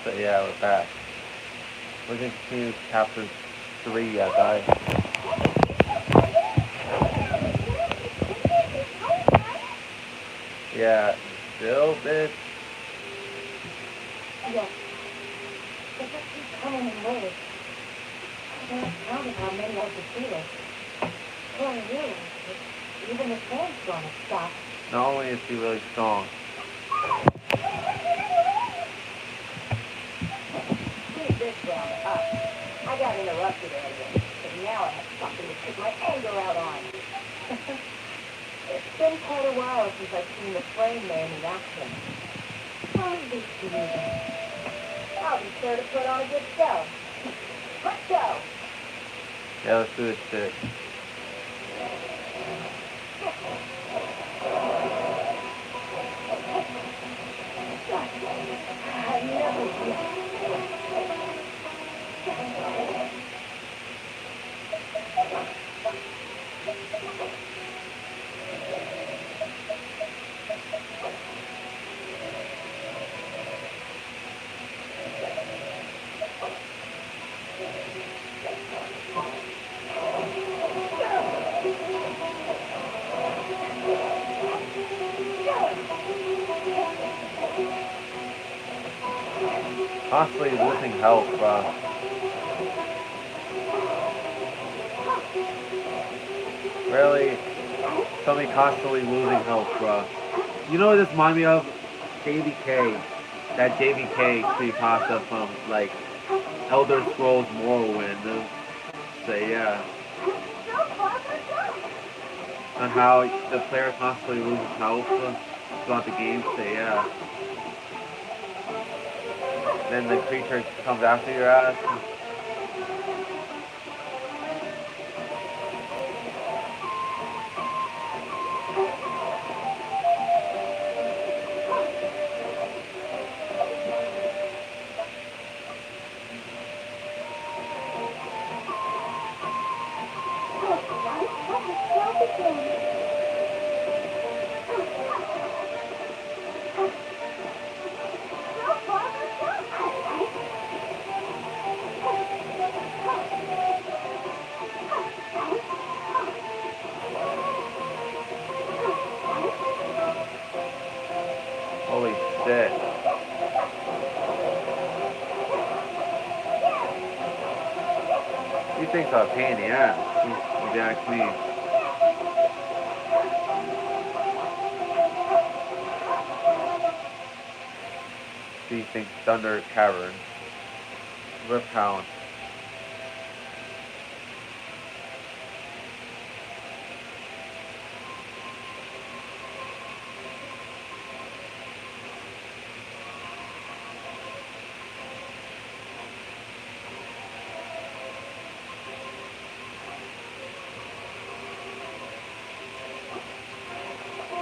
So yeah, we're back. We're gonna continue chapter 3, guys. Yeah, still, bitch. Yes. It just keeps coming in waves. I can't count how many I could feel. Well, really, even the sandstorm has stopped. Not only is he really strong. Keep this round up. I got interrupted earlier, but now I have something to take my anger out on. It's been quite a while since I've seen the Flame Man in action. How is this to you then? I'll be sure to put on a good show. Let's go! Yeah, let's do this shit. I never Constantly losing health, bro. Really, somebody constantly losing health, bro. You know what this reminds me of? JVK. That JVK creepypasta from, like, Elder Scrolls Morrowind. So yeah. On how the player constantly loses health throughout the game. So yeah. Then the creature comes after your ass. Holy shit. These things are a pain in the ass. You ask me. These things, Thunder Cavern. Rip Hound.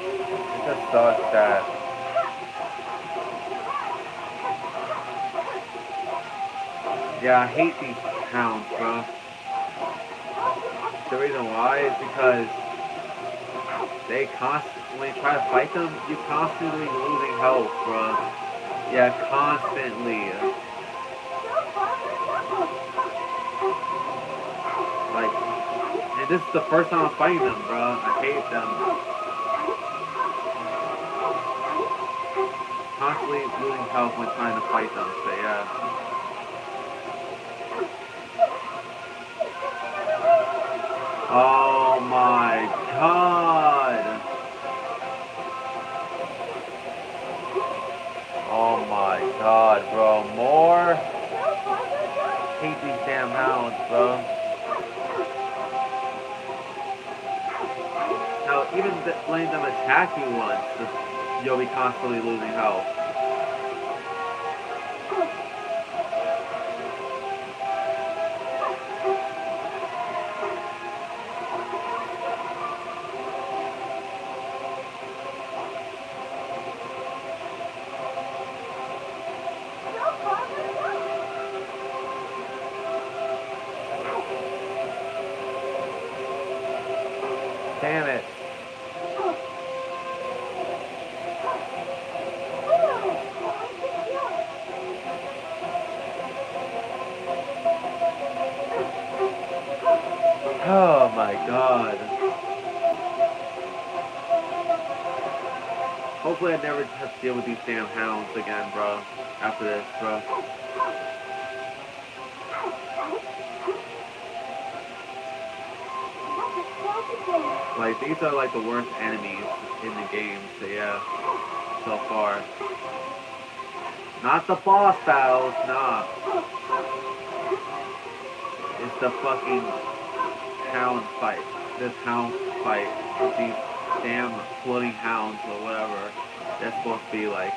It just sucks that yeah, I hate these hounds, bro. The reason why is because they constantly try to fight them, you constantly losing health, bro. Yeah, constantly. Like, and this is the first time I'm fighting them, bro. I hate them. Constantly losing health when trying to fight them, so yeah. Oh my god! Oh my god, bro. More? Hate these damn hounds, bro. Now, even letting them attack you once, you'll be constantly losing health. Damn it. Oh my god. Hopefully I never have to deal with these damn hounds again, bro. After this, bro. Like, these are like the worst enemies in the game, so yeah. So far. Not the boss battles, nah. It's the fucking hound fight. This hound fight with these damn floating hounds or whatever they're supposed to be like.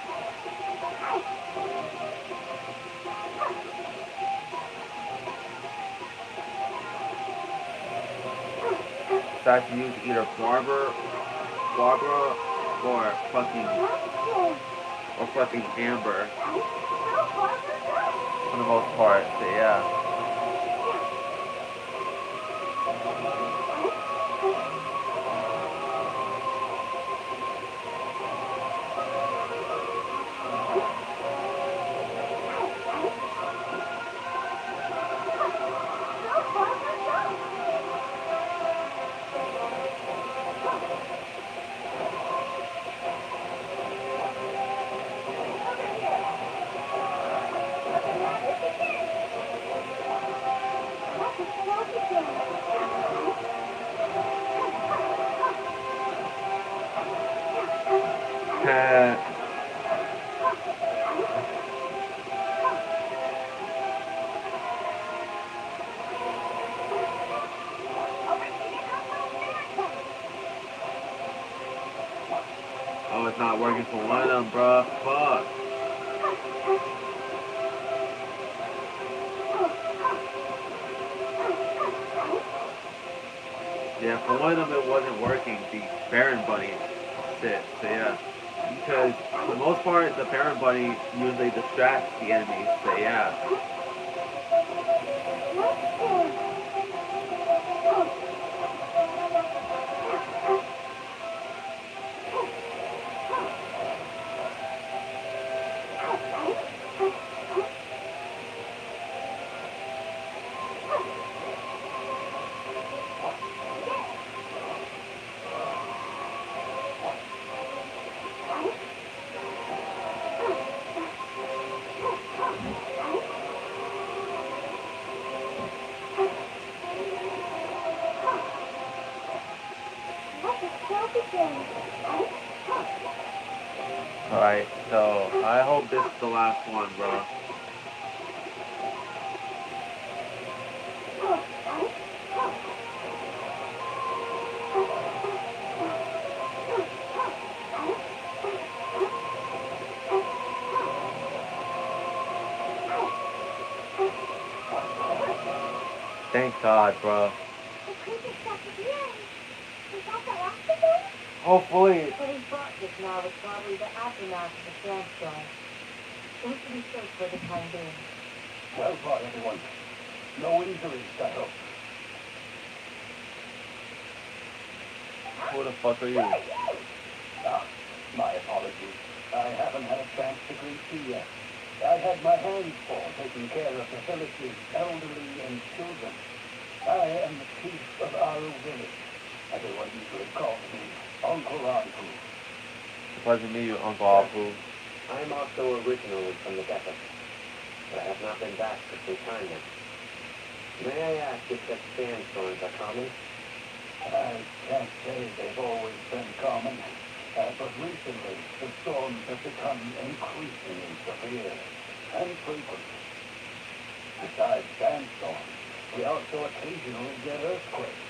So I have to use either Barbara, or fucking Amber for the most part. So yeah. Oh, it's not working for one of them, bruh. Fuck. Yeah, for one of them it wasn't working, the Baron Bunny shit, so yeah. Because for the most part, the Baron Bunny usually distracts the enemies, so yeah. Alright, so I hope this is the last one, bro. Thank God, bro. Hopefully. What he brought just now was probably the aftermath of the sandstorm. Things to be safe for the time being. Well fought, everyone. No injuries, I hope. Who the fuck are you? Ah, my apologies. I haven't had a chance to greet you yet. I had my hands full taking care of the village's elderly and children. I am the chief of our village. Everyone usually calls me Uncle Anpu. Pleasure to meet you, Uncle Apu. I'm also originally from the Ghetto, but I have not been back for some time now. May I ask if such sandstorms are common? I can't say they've always been common, but recently the storms have become increasingly severe and frequent. Besides sandstorms, we also occasionally get earthquakes.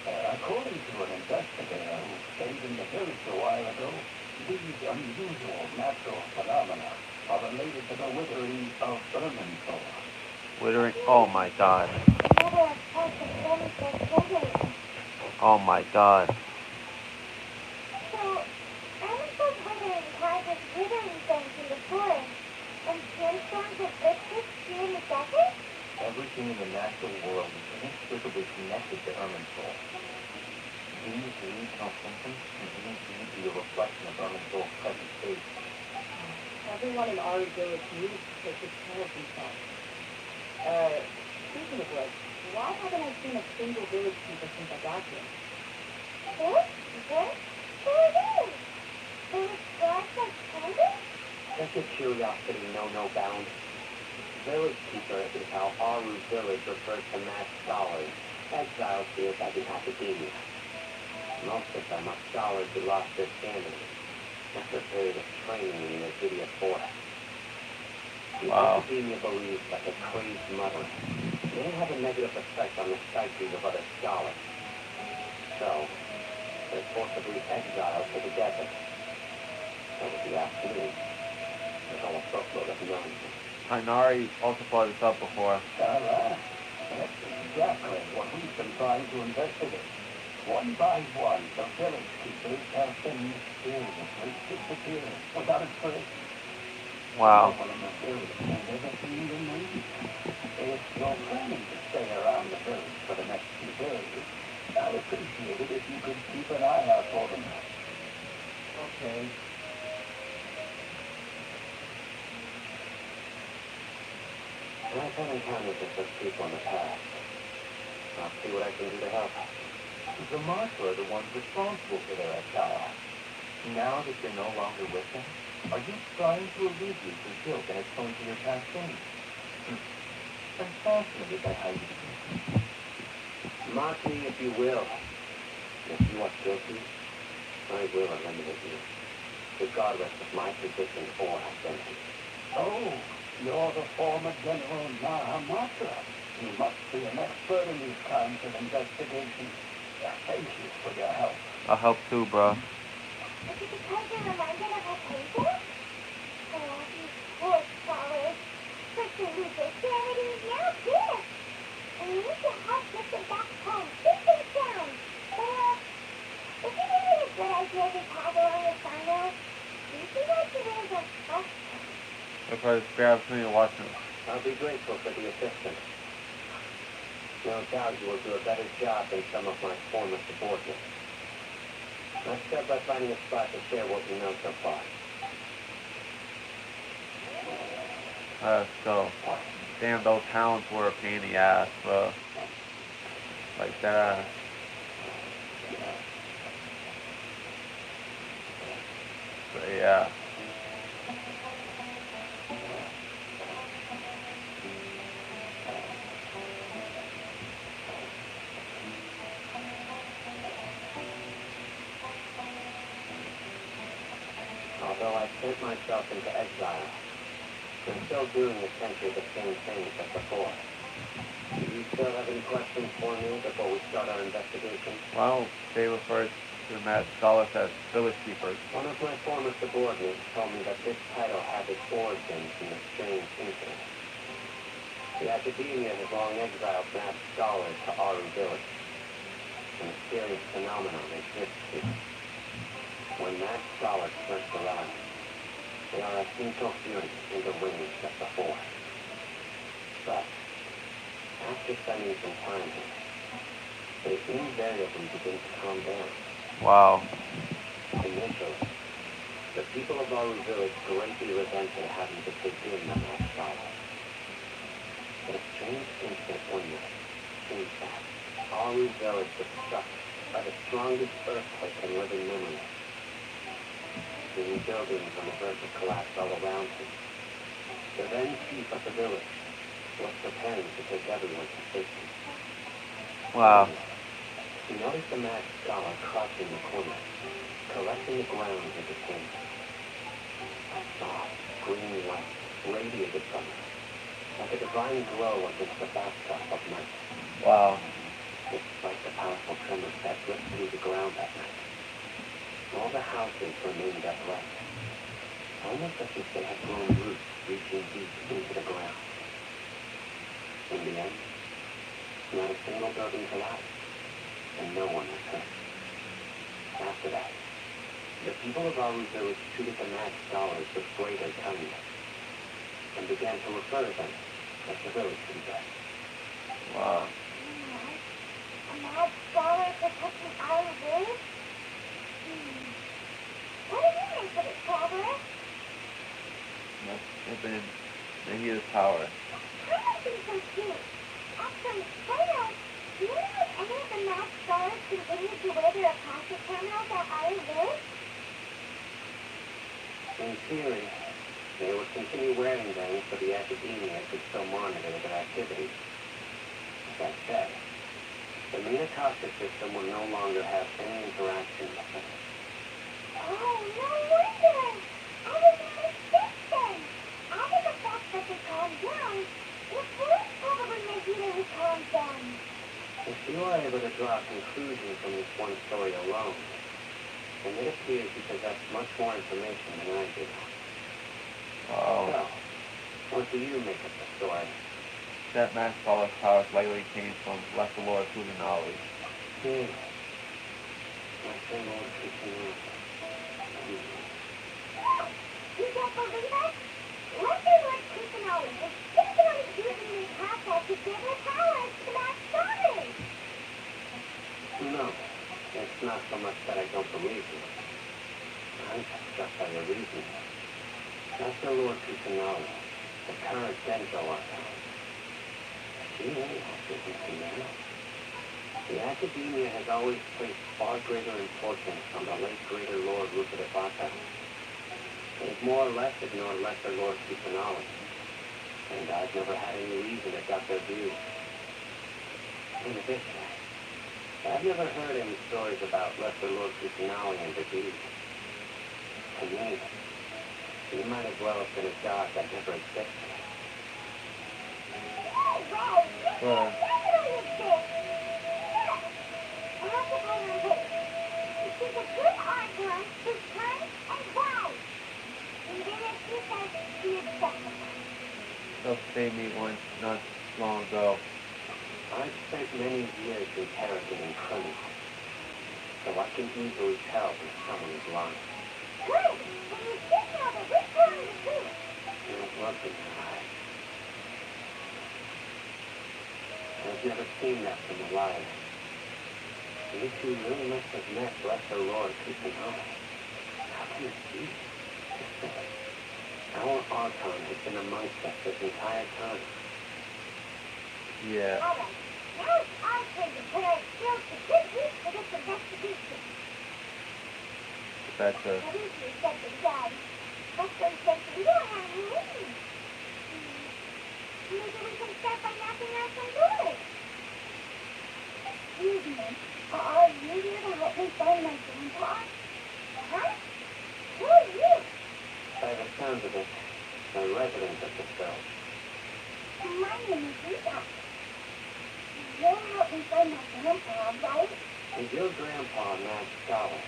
According to an investigator who stayed in the village a while ago, these unusual natural phenomena are related to the withering of Ermentor. Withering. Oh my God. Oh my God. So, Ermentor's withering causes withering things in the forest, and sandstorms and earthquakes here in the desert? Everything in the natural world is inexplicably connected to Ermentor. These regional symptoms can even seem to be a reflection of Ermentor's present state. Everyone in our village needs to take good care of themselves. Speaking of which, Why haven't I seen a single village keeper since I got here? This? This? There it is! There was grass like candy? Does your curiosity know no bounds? Village keeper is how Aru village refers to mad scholars, exiles here by the academia. Most of them are scholars who lost their standing after a period of training in the hideous forest. The Wow. academia believes that the crazed mother may have a negative effect on the psyches of other scholars. So, they're forcibly exiled to the desert. That was the afternoon. With all a boatload of nonsense. Inari also brought this up before. That's exactly what we've been trying to investigate. One by one, the village keepers have been mysteriously disappearing without a trace. Wow. No one in the village has ever seen them leave. If you're planning to stay around the village for the next few days, I'd appreciate it if you could keep an eye out for them. Okay. I've encountered this with people in the past. I'll see what I can do to help. The Marshal are the ones responsible for their exile. Now that you're no longer with them, are you trying to alleviate your guilt and atone for your past sins? I'm fascinated by how you think. Mock me if you will. If you are guilty, I will eliminate you, regardless of my position or identity. Oh, you're the former General Mahamatra. You must be an expert in these kinds of investigations. Thank you for your help. I'll help too, bro. Is it because you're reminded of our paper? Oh, these poor scholars. First they lose their sanity, now this. And we need to help get them back home, safe and sound. Is it really a good idea to tag along with Sino? Do you think I should really just trust him? If I spare opportunity to watch him. I'll be grateful for the assistance. No doubt you will do a better job than some of my former subordinates. Let's start by finding a spot to share what we know so far. Let's go. Damn, those hounds were a pain in the ass, bro. Like that. But yeah. Although I sent myself into exile, I'm still doing essentially the same things as before. Do you still have any questions for me before we start our investigation? Well, they refer to the mad scholars as village keepers. One of my former subordinates told me that this title had its origins in a strange incident. The academia has long exiled mad scholars to Aru village. A mysterious phenomenon exists here. When mad scholars first arrive, they are as interfering in the range as before. But, after spending some time here, they invariably begin to calm down. Wow. Initially, the people of Aru village greatly resented having to take in the mad scholars. But a strange incident one night changed that. Aru village was struck by the strongest earthquake in living memory. Seeing buildings on the verge of collapse all around him, the then chief of the village was preparing to take everyone to safety. Wow. He noticed a mad scholar crouching in the corner, collecting the ground with his hands. A soft, green light radiated from him, like a divine glow against the backdrop of night. Wow. Despite the powerful tremors that ripped through the ground that night, all the houses remained upright, almost as if they had grown roots reaching deep into the ground. In the end, not a single building collapsed, and no one was hurt. After that, the people of Aru village treated the mad scholars with greater kindness, and began to refer to them as the village keeper. Wow. A mad scholar protecting our village? What do you think of it, Traveler? Must have been the heat of power. How must be so cute? Actually, Taylor, do you know if any of the masked scholars continue to wear their Akasha terminals at Iron Village? In theory, they would continue wearing them so the academia could still monitor their activities. That said, the Minakasha system will no longer have any interaction with them. Oh, no wonder! I was mistaken! Adding the fact that they calmed down, it would probably make you they would calm down. If you are able to draw a conclusion from this one story alone, then it appears you possess much more information than I do. Oh, So, what do you make of the story? that mass scholar's powers likely came from Lesser Lord Kusanali. Hmm. Lesser Lord Kusanali. You don't believe it? Lesser Lord Kusanali is definitely using the Akasha to give her powers to masked scholars. No, it's not so much that I don't believe you. I'm just struck by your reasoning. Lesser Lord Kusanali, the current Genzo Archon. She really acted in command. The academia has always placed far greater importance on the late Greater Lord Rupadevata. They've more or less ignored Lesser Lord Kusanali, and I've never had any reason to doubt their views. In addition, I've never heard any stories about Lesser Lord Kusanali and the deed. To me, he might as well have been a god that never existed. Well, this Well, definitely exists. Yes, I have to put her on tape. She's a good Archon who's kind and wise. Even if she says she is sacrificed. they'll save me once not long ago. I've spent many years interrogating criminals, so I can easily tell when someone is lying. Good. Then you should know that we're telling the truth. There's love in their eyes. I've never seen that from a liar. You two really must have met Lesser Lord Kusanali. How can it be? Our Archon has been amongst us this entire time. Yeah, All right. Now it's our turn to put our skills to good use for this investigation. betcha. Lucy said the judge. Buster said we don't have any means. Maybe we can start by knocking on some doors. Excuse me. Are you here to help me find my grandpa? Huh? Who are you? By the sounds of it, a resident of this village. My name is Rita. You'll help me find my grandpa, right? Is your grandpa a mad scholar?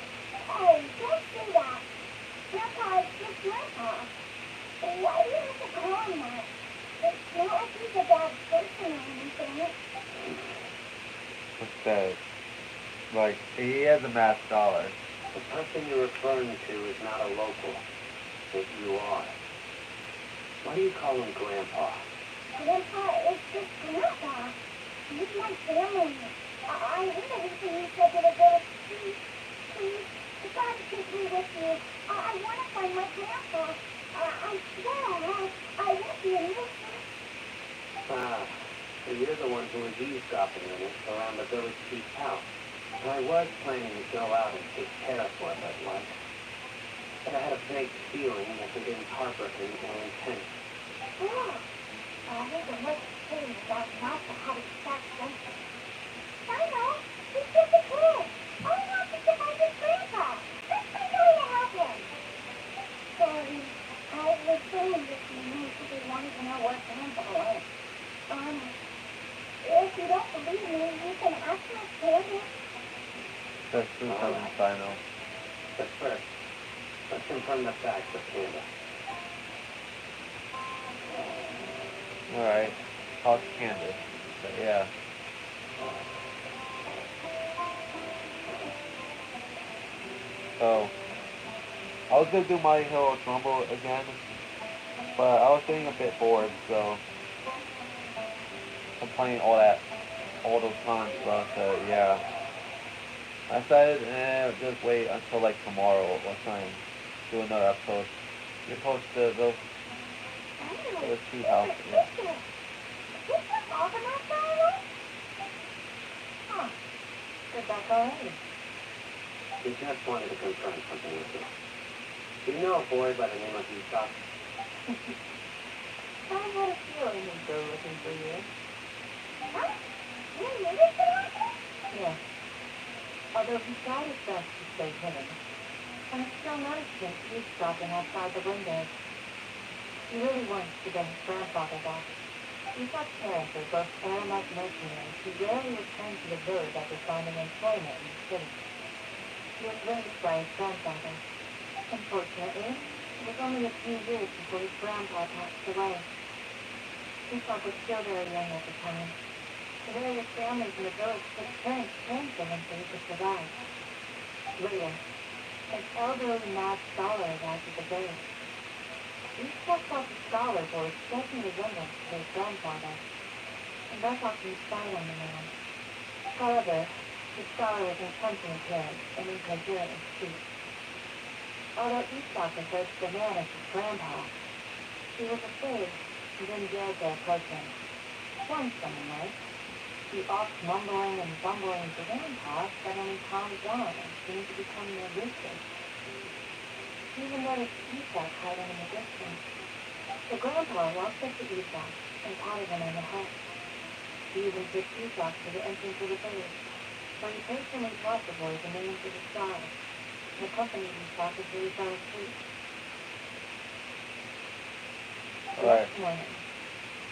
Hey, don't say that. Grandpa is just grandpa. Why do you have to call him that? It's not like he's a bad person or anything. What's that? Like, he is a mass scholar. The person you're referring to is not a local. If you are. Why do you call him Grandpa? Grandpa is just grandpa. He's my family. I heard everything you said to the village. Please, you gotta take me with you. I want to find my grandpa. I swear I won't be a nuisance. Ah, so you're the one who was eavesdropping on us around the village chief's house. I was planning to go out and take care of it at once. But I had a vague feeling that they didn't harbor him ill intent. Oh, I heard the word saying about not to have it start something. I know. He's just a kid. All he wants is to find his grandpa. Let's find a way to help him. Sorry, I was saying this to you because I wanted to know what grandpa was. If you don't believe me, you can ask my family. That's true, Cousin Sino. But first, let's confirm the facts with Candace. Alright, talk to Candace. But yeah. So, I was gonna do My Hero Rumble again, but I was getting a bit bored, so I'm playing all those times, but yeah. I said, just wait until like tomorrow or something. Do another episode. You post those two houses. Yeah. This was all the math dialogue? Huh. Good back already. He just wanted to confirm something with you. Do you know a boy by the name of Yusuf? I had a feeling he'd go looking for you. Huh? You knew this could happen? Yes. Although he tried his best to stay hidden, I still noticed him eavesdropping outside the window. He really wants to get his grandfather back. Yusuf's parents are both Aramite mercenaries who rarely return to the village after finding employment in the city. He was raised by his grandfather. Unfortunately, it was only a few years before his grandpa passed away. Yusuf was still very young at the time. The various families in the village took turns caring for him so he could survive. Later, an elderly mad scholar arrived at the village. Yusuf thought the scholar bore a striking resemblance to his grandfather, and thus often spied on the man. However, the scholar was intense in appearance and incoherent in speech. Although Yusuf referred to the man as his grandpa, he was afraid and didn't dare to approach him. One summer night, the oft mumbling and bumbling grandpa suddenly calmed down and seemed to become more lucid. He even noticed Yusuf hiding in the distance. The grandpa walked up to Yusuf and patted him on the head. He even took Yusuf to the entrance of the village, where he patiently taught the boy the names of the stars and accompanied Yusuf until he fell asleep. The next morning,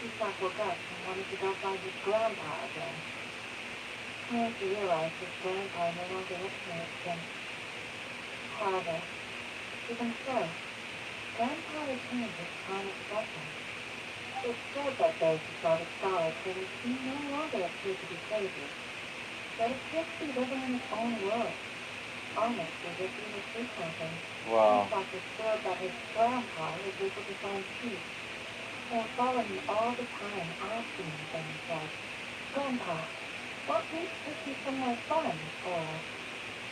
Yusuf woke up and wanted to go find his grandpa again. Only to realize his grandpa no longer lived near him. However, even so, grandpa retained his charm expression. It's said that those who saw the scholar clearly he no longer appeared to be crazy, but appeared to be living in his own world, almost as if he was frequenting. Wow. Yusuf was thrilled that his grandpa was able to find peace, and followed him all the time, asking him things like, "Grandpa, what makes take you somewhere fun?" or,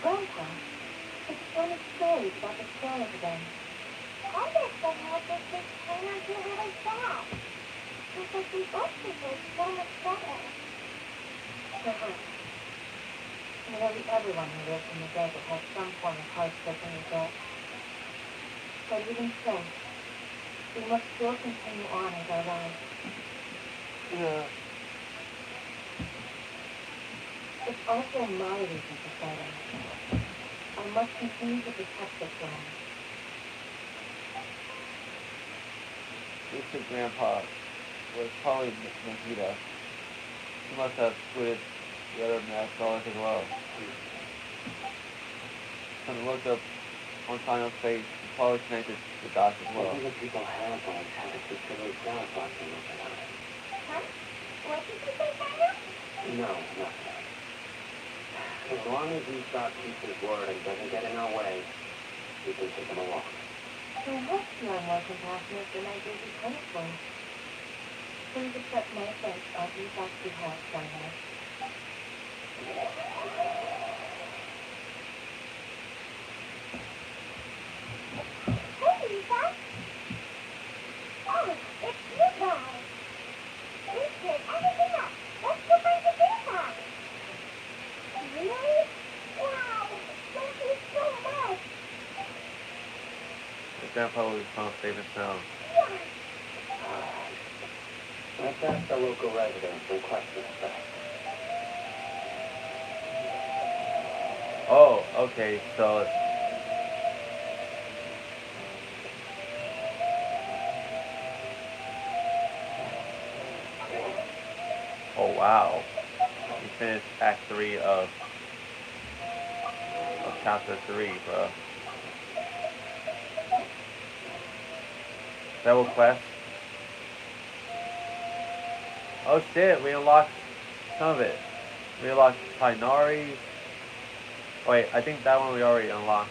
"Grandpa, explain me stories about the stars again." I guess somehow this thing turned out to be really sad. Because we both deserve so much better. Perhaps. Nearly everyone who lives in the desert has some form of hardship and regret. But even so, we must still continue on with our lives. Yeah. It's also my reason for fighting. I must continue to protect this land. This grandpa was probably Nikita. He must have screwed the other math scholars as well. When I looked up on Simon's face, he probably connected the dots as well. Maybe the people have always had to keep the roof down watching over them. Huh? What did you say, Daniel? No, nothing. As long as Yusuf keeps his word and doesn't get in our way, we can take him along. I hope you are more compassionate than I gave you credit for. Please accept my thanks on Yusuf's behalf, Simon. Hey, Lisa. Oh, it's you guys. We cleared everything up. Let's go find the grandpa. Really? Wow. Thank you so much. The grandpa will be found safe and sound. Yeah. Let's ask the local residents some questions first. Oh, okay, so oh wow. We finished Act 3 of Chapter 3, bro. Double quest. Oh shit, we unlocked some of it. We unlocked Tainari. Wait, I think that one we already unlocked.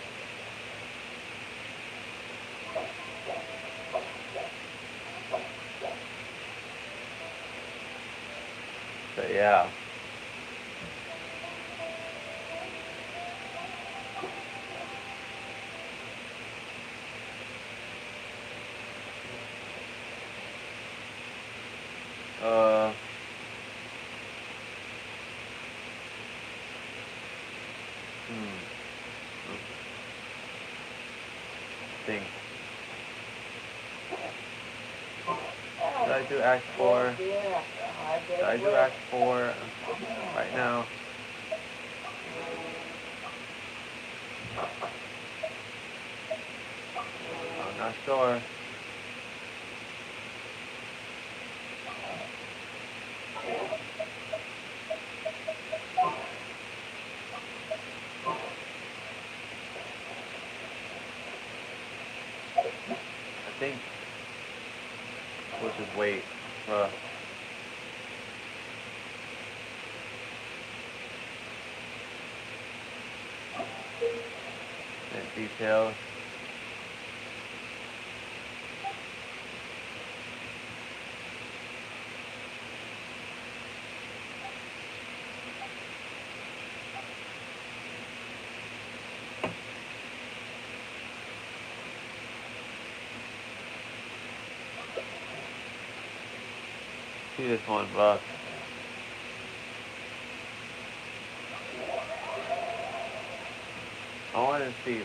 But yeah. I do Act 4? Yeah, I Should I do Act 4 right now? I'm not sure. I think we'll just wait. And details. See this one, bro. I want to see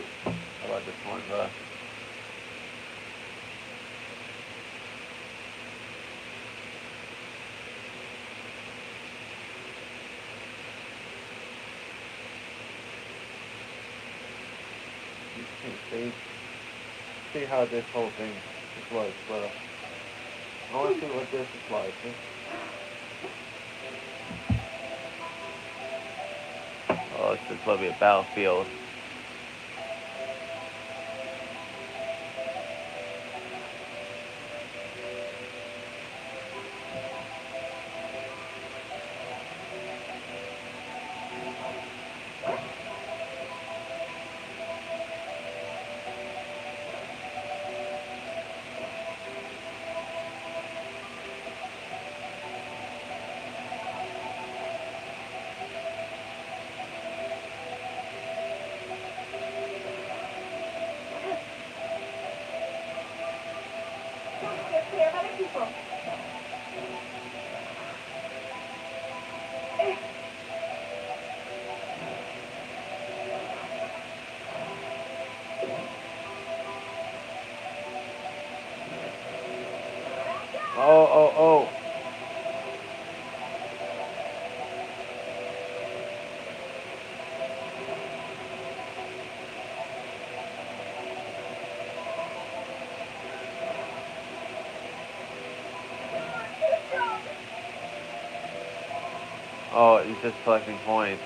about this one, bro. See how this whole thing looks, bro. I want to see what this is like. Oh, this is probably a battlefield. Take care of other people. Oh. Oh, he's just collecting points.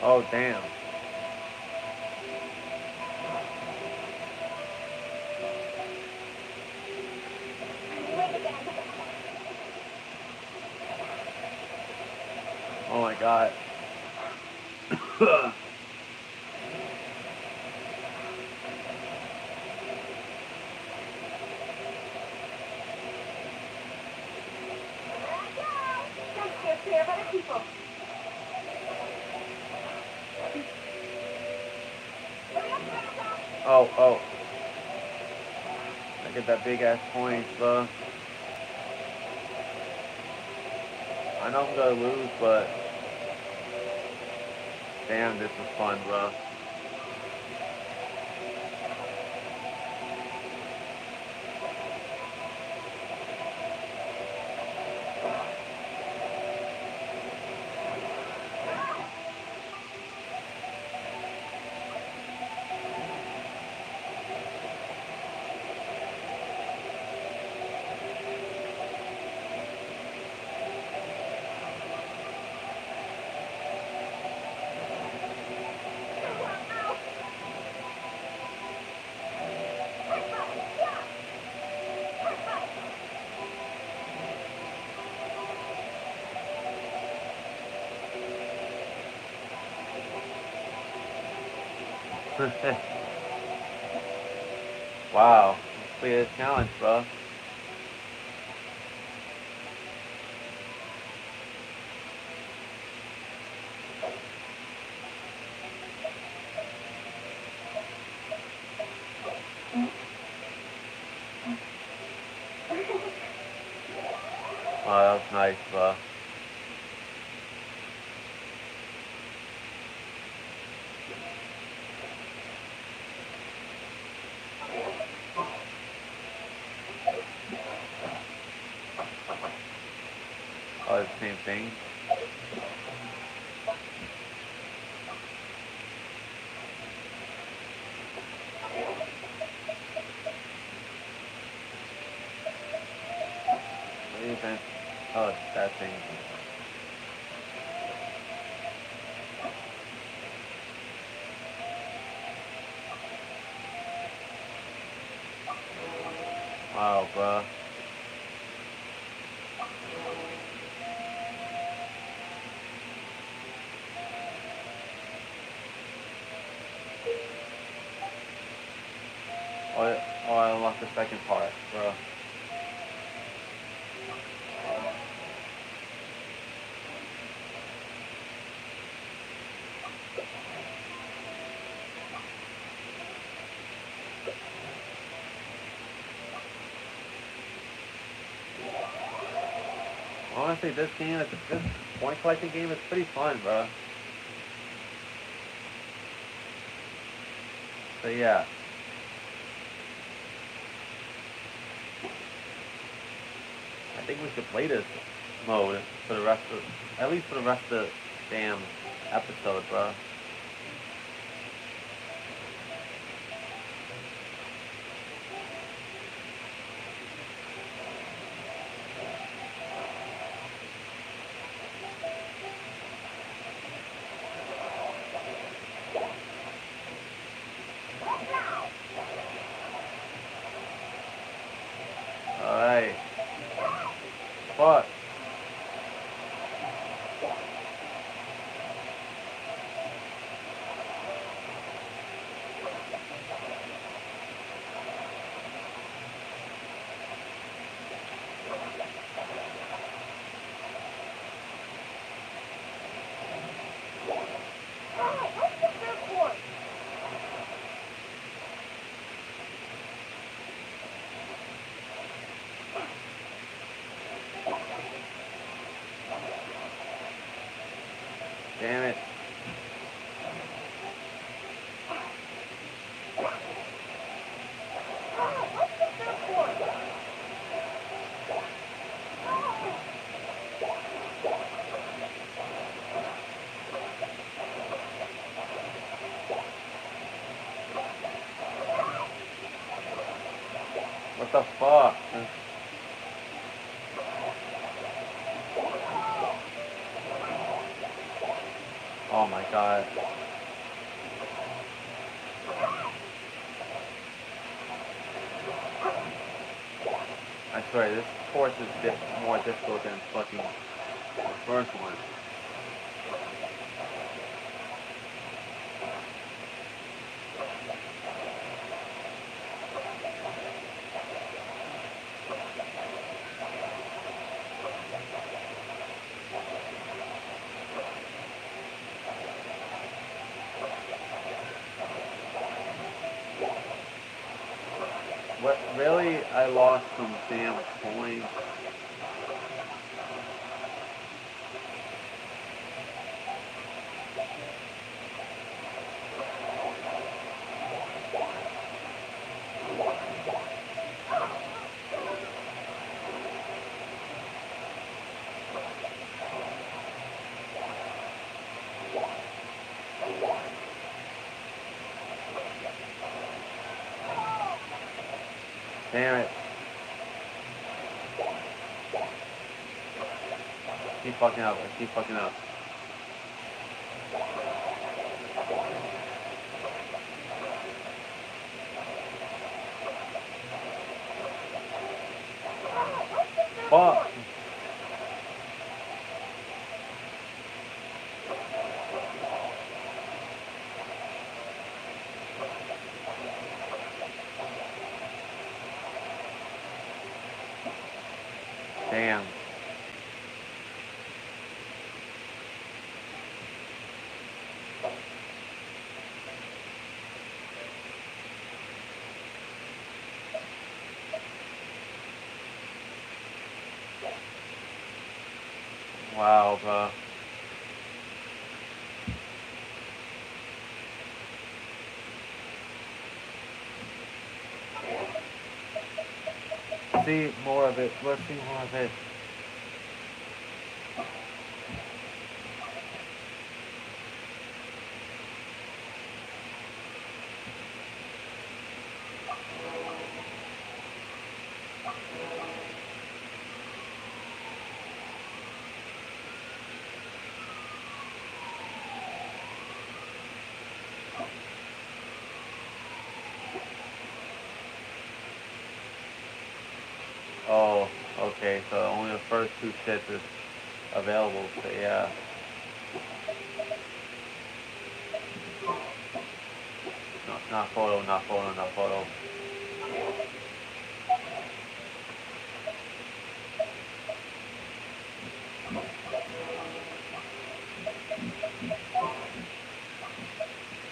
Oh, damn. Oh my god. Take care of other people. Oh. I get that big ass points, bro. I know I'm gonna lose, but damn, this was fun, bro. Wow. Clear the challenge, bro. Christ, bro. Oh, it's the same thing. What do you think? Oh, it's that thing. Wow, bro. Oh, I unlocked the second part, bro. Honestly, this point collecting game is pretty fun, bro. So yeah. I think we should play this mode for the rest of, at least for the rest of the damn episode, bro. Alright. Fuck. Damn it. What the fuck? Oh my god. I swear, this course is more difficult than fucking the first one. What, really? I lost some damn coins. Damn it. Keep fucking up. I keep fucking up. Fuck. Damn. Wow, bro. See more of it. Let's see more of it. Oh, okay. So only the first two sets is available. So yeah. No, not photo, not photo, not photo.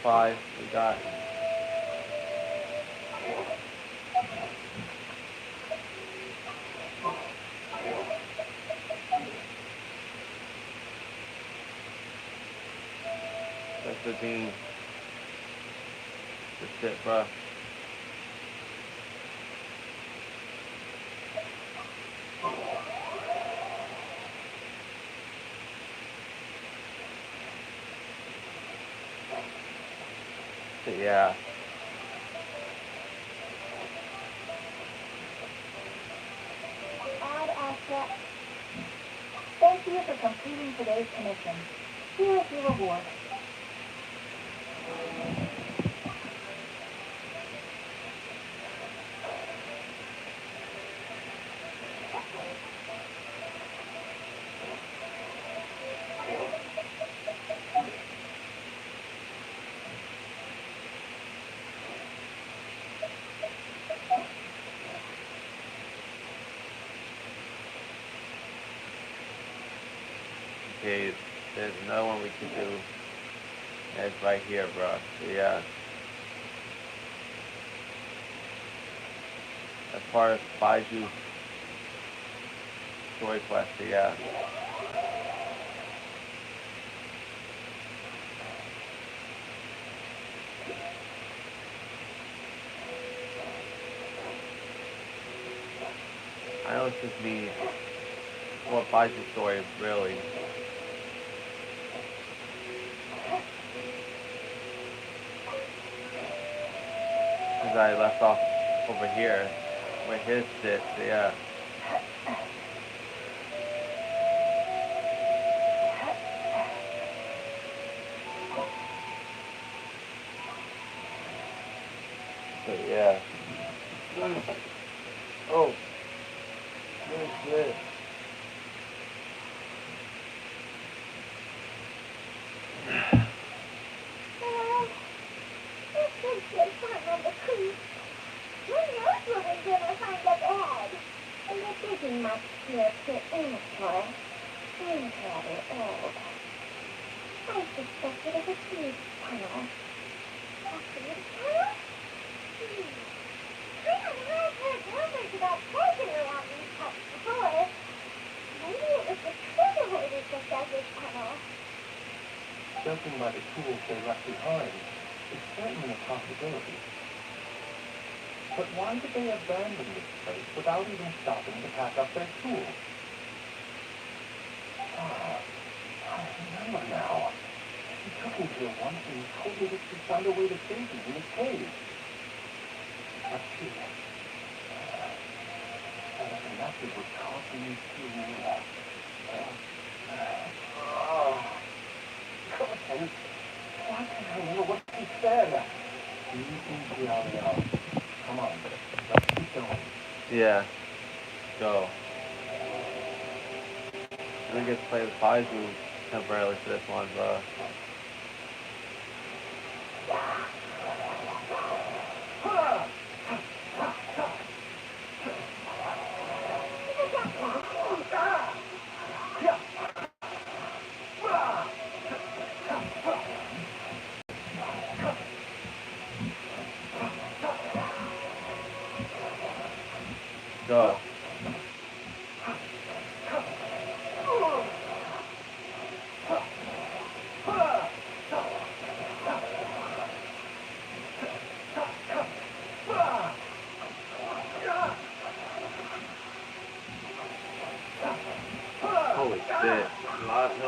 5. We got. That's the bean. That's it, bro. So, yeah. Add asset. Thank you for completing today's commission. Here is your reward. Okay, there's another one we can do. That's right here, bro. So, yeah. As far as Baiju's story quest, so, yeah. I know it's just me. What Baiju's story, really. Because I left off over here with his sits, so, yeah. So, yeah. Oh, shit. Well, this should be fun on the creek. Who knows what we're gonna find up ahead? And the digging might appear a bit immature and rather old. I suspect it is a deep tunnel. A deep tunnel? I don't know, I've heard rumors about treasure around these parts before. Maybe it was the treasure hoarders that dug this tunnel. Judging by the tools they left behind, it's certainly a possibility. But why did they abandon this place without even stopping to pack up their tools? Ah, I remember now. He took me here once and he told me that she found a way to save me in his cave. Let's see. There was a message which caused me to... Goodness, why can't I remember what she said? Easy, Galileo. Come on, let's keep going. Yeah. Go. And I get to play with Baiju temporarily for this one, bro. Go.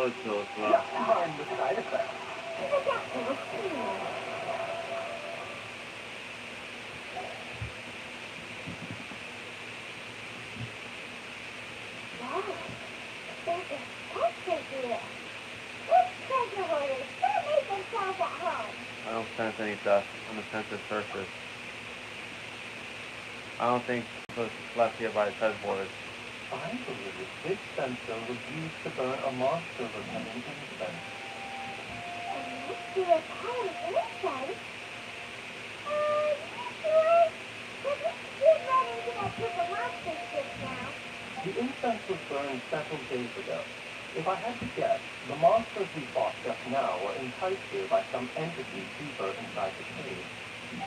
really cool as well. Mind the side effects. Wow, there's a sculpture here. Let's treasure hoarders. Don't make themselves at home. I don't sense any dust on the sensor surface. I don't think it was left here by the treasure hoarders. I believe this sensor was used to burn a monster-repelling incense. To a cold insight? You sure? But we did run into that group of monsters just now. The incense was burned several days ago. If I had to guess, the monsters we fought just now were enticed here by some entity deeper inside the cave.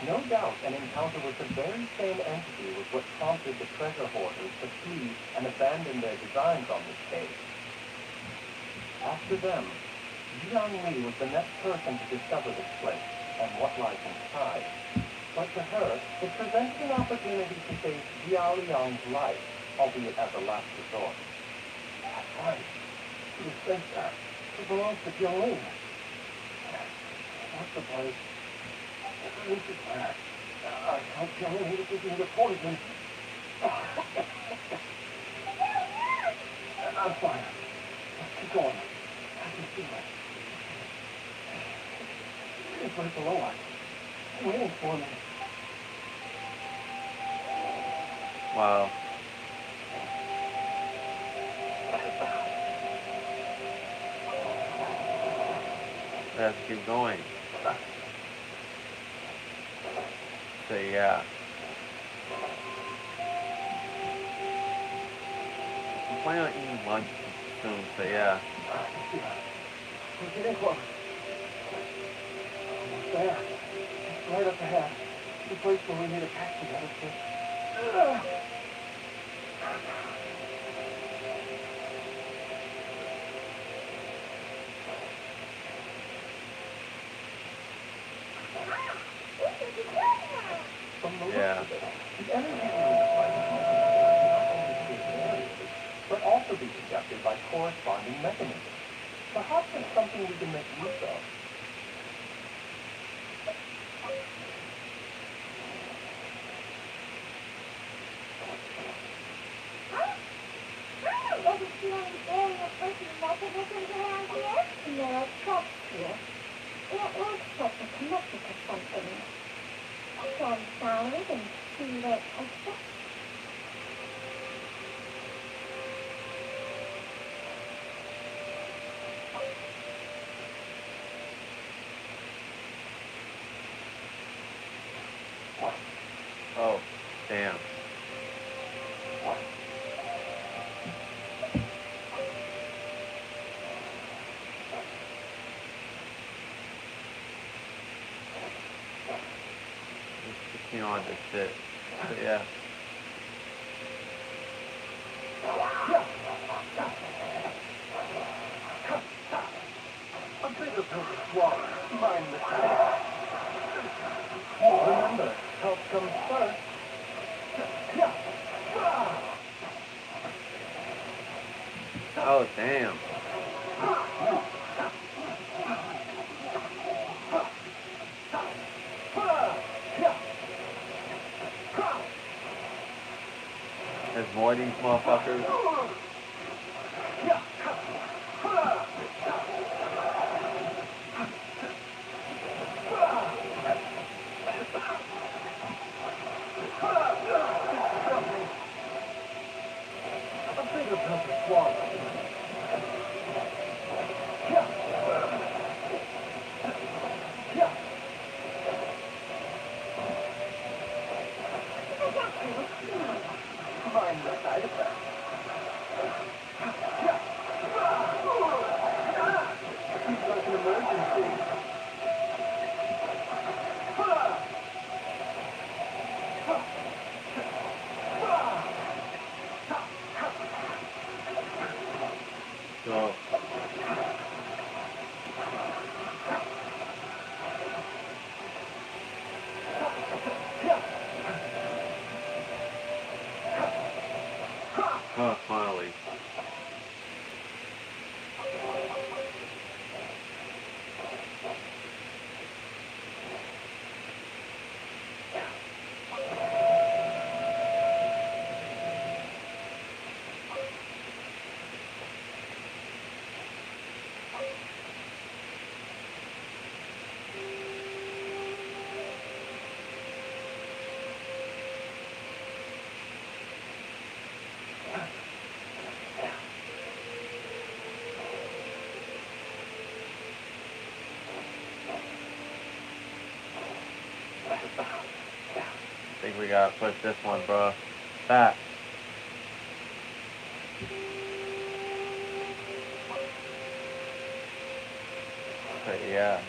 No doubt an encounter with the very same entity was what prompted the treasure hoarders to flee and abandon their designs on this cave. After them, Jiang Li was the next person to discover this place and what lies inside. But to her, it presented an opportunity to save Jia Liang's life, albeit as a last resort. That's right. The sensor. It belongs to Jiang Li. What's the place? This is bad. I can't tell him to give me the poison. I'm fine. Let's keep going. I can feel it. It's right below us. Waiting for me. Wow. We have to keep going. So yeah. I'm planning on eating lunch soon, so yeah. We're getting close. Almost there. It's right up ahead. The place where we made a pact together to... From the Yeah. looks of it, the energy in the place not only create but also be conducted by corresponding mechanisms. Perhaps it's something we can make use of. Doesn't see any alien working mechanisms around here? No, except here. It looks like they're connected to something. One solid and two lit extra. Oh, damn. Just continue on this shit. So yeah. A bigger pill to swallow. Mind the side effects. Remember, health comes first. Oh, damn. There's more of these motherfuckers. A bigger pill to swallow. Mind the side effects. Seems like an emergency. So, think we gotta push this one, bro. Back. But yeah.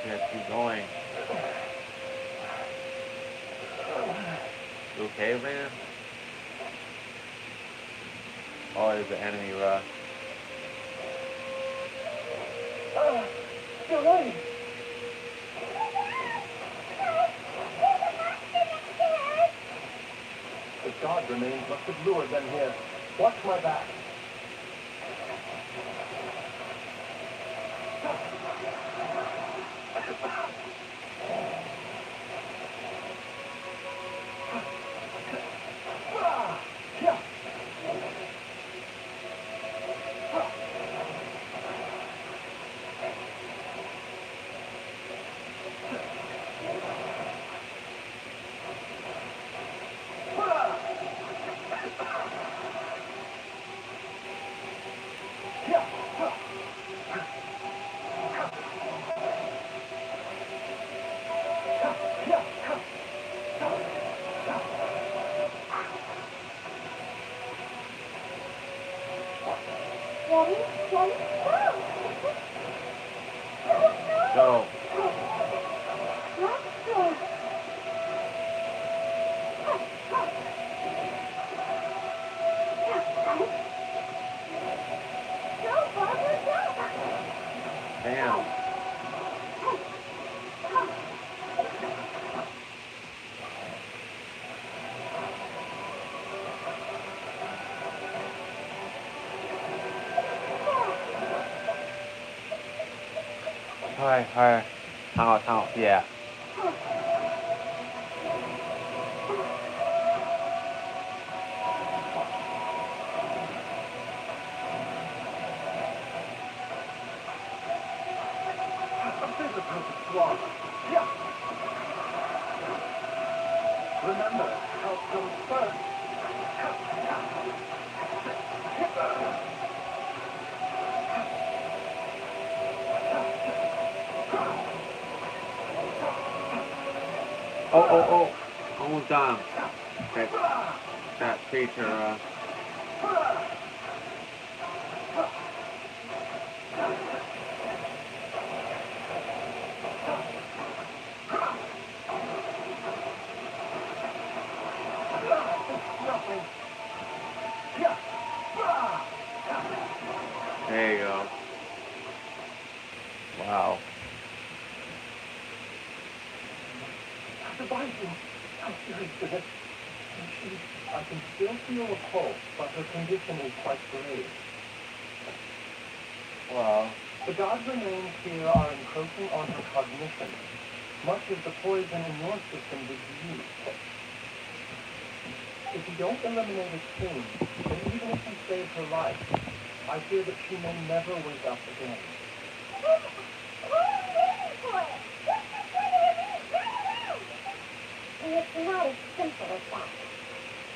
Let's keep going. You okay, man? Oh, there's an enemy, bro. You're right. The god remains must have lured them here. Watch my back. Ready, go! Go. Let's go. Go, Barbara, go! Damn. Alright. 躺好 yeah. Remember, help comes first. Oh. Almost done. That creature, there you go. Wow. Survive you. I'm serious with it. I can still feel a pulse, but her condition is quite grave. Wow. The gods remains here are encroaching on her cognition, much as the poison in your system did to you. If you don't eliminate it soon, then even if you save her life, I fear that she may never wake up again. What are you waiting for? Just before they leave, turn around! And it's not as simple as that.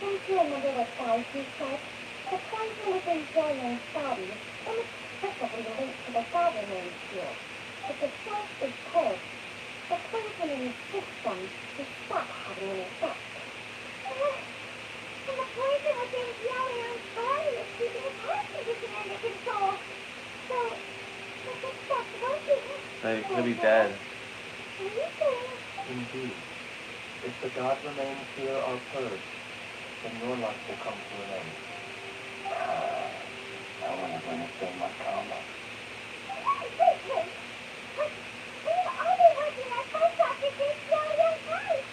Don't you remember what Daisy said? The poison within Zillion's body inexplicably linked to the government here. But the source is cold. The poison in his system will stop having an effect. And the poison within Zillion's body is keeping his heart condition under control. So, if it stops working, Like, he'll be dead. Indeed, if the god remains here are purged, then your life will come to an end. I wonder when it's in my karma. Wait. We've all been working our butts off to save Zillion's life.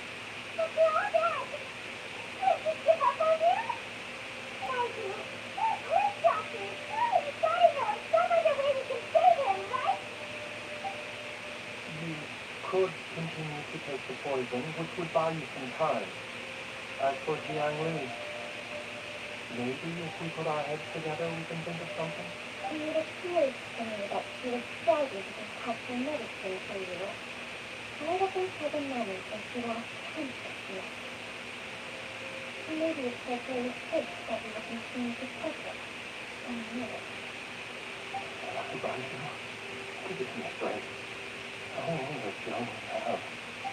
But they're all dead. Can't you give up on him? Daisy, please, Doctor. You gotta know some other way we can save him, right? You could continue to take the poison, which would buy you some time. As for Jiang Li, maybe if we put our heads together, we can think of something. It appears to me that she was starting to just have some medicine for you. tied up until the moment when she lost consciousness. Maybe it's her greatest hope that we will continue to perfect and live. Dr. Bison, give it to me straight. How long does she only have?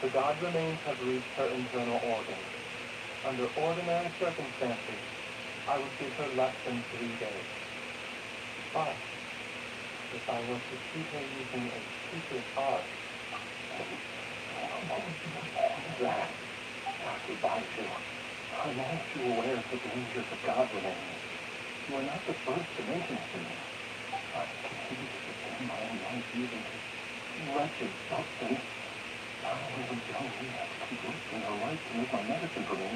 The god remains have reached her internal organs. Under ordinary circumstances, I would give her less than 3 days. But if I were to treat her using a secret art, What is that? Dr. Bison, I'm all too aware of the dangers of God remains. You are not the first to mention it to me. I continue to defend my own life using this wretched substance. Not only would young me have to keep risking her life to make my medicine for me,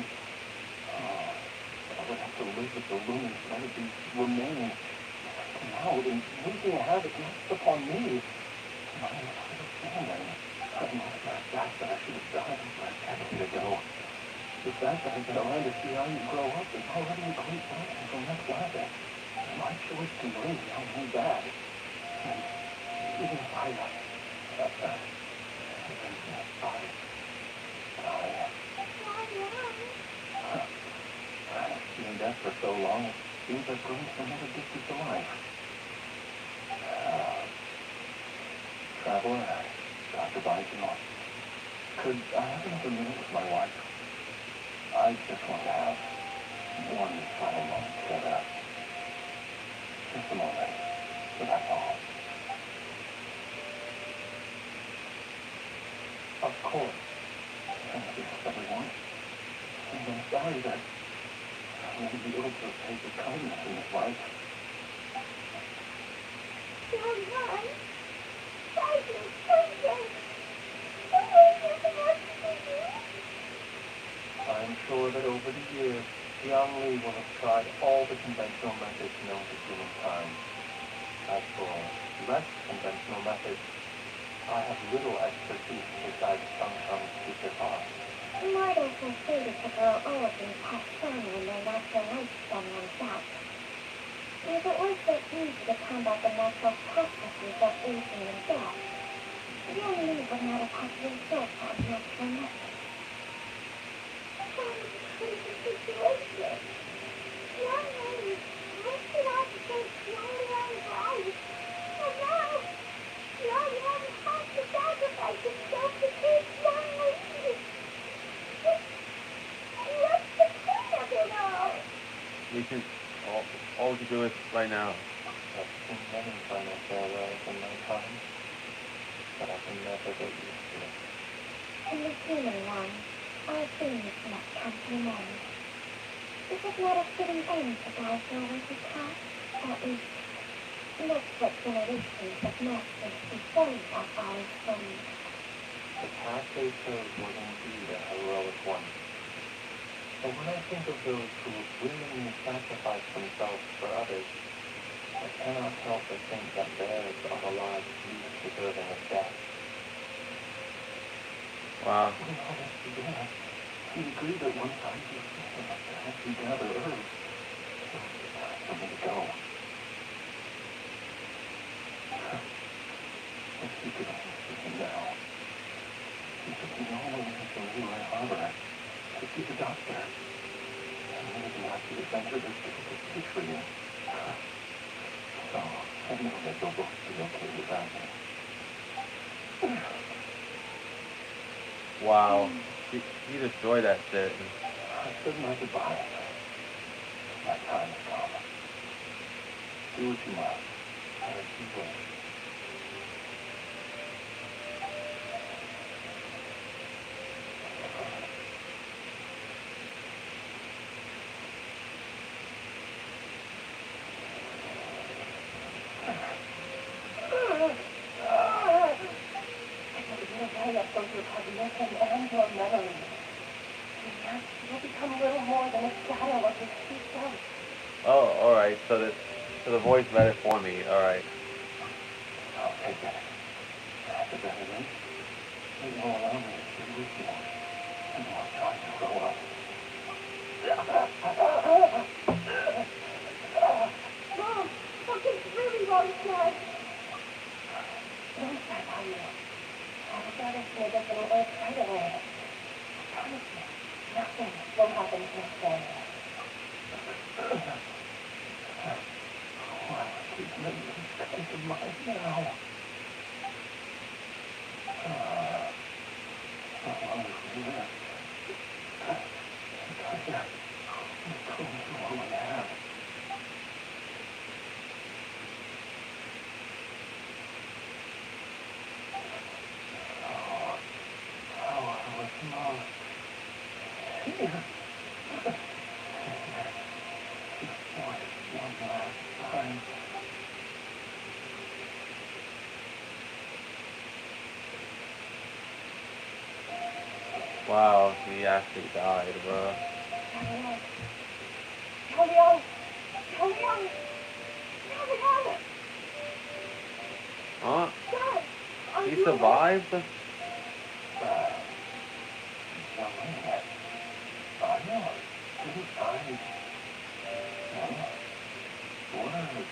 I would have to live with the looming threat of these remains. Now, in wreaking havoc next upon me, my entire family. I know for a fact that I should have died over a decade ago. The fact that I've been around to see how you grow up is already a great blessing from that planet. My choice can bring young me back. And even if I being dead for so long, it seems I've grown to another distance to life. Traveler, Dr. Bison, could I have another minute with my wife? I just want to have one final moment together. Just a moment, but that's all. of course, Thank you, everyone. And I'm sorry that I won't be able to take the kindness in this life. Young man, thank you, please. There was nothing else to do. I'm sure that over the years, Jiang Li will have tried all the conventional methods known to humankind. As for less conventional methods, I have little expertise besides Chang Chang's secret art. Mortals are fated to grow old and pass on when their natural lifespan runs out. If it was so easy to combat the natural processes of aging and death, young Lee would not have had to resort to unnatural methods. What a crazy situation. Young Lee wasted out to save young Liang's life. And now, young Liang has to sacrifice himself to save young Lee. What's the point of it all? We can all we can do is right now. I've seen many final farewells in my time, but I can never get used to it. In the human one, all things must come to an end. Is it not a fitting end to die for a worthy cause? At least, that's what generations of masters before you have always believed. The path they chose was indeed a heroic one. But when I think of those who willingly sacrifice themselves for others, I cannot help but think that theirs are the lives least deserving of death. Wow. When all this began, we agreed that one time you must have to gather herbs. It's time for me to go. If you could only see me now. You took me all the way from Lehigh Harbor to see the doctor. And maybe the last adventure is difficult to for you. So, I know that you'll both be okay without me. Wow. He destroyed that shit. I said my goodbyes. My time has come. Do what you must. As you wish. You'll become little more than a shadow of your true self. Oh, all right. So the voice read it for me. All right. I'll take it. At the very least, it will allow me to stay with you. And while trying to grow up. Mom, something's really wrong, Dad. Don't stand by you. would rather stay this little earth privately. I promise you, nothing will happen to my family. Why would you bring these guys of mine now? So long as we live. Tanya, we told you all we have. How I was lost. Here. One last time. Wow, he actually died, bro. Tony, Tony, Tony, Huh? Dad, are He you survived? Tanya, Tanya, didn't I? What are you?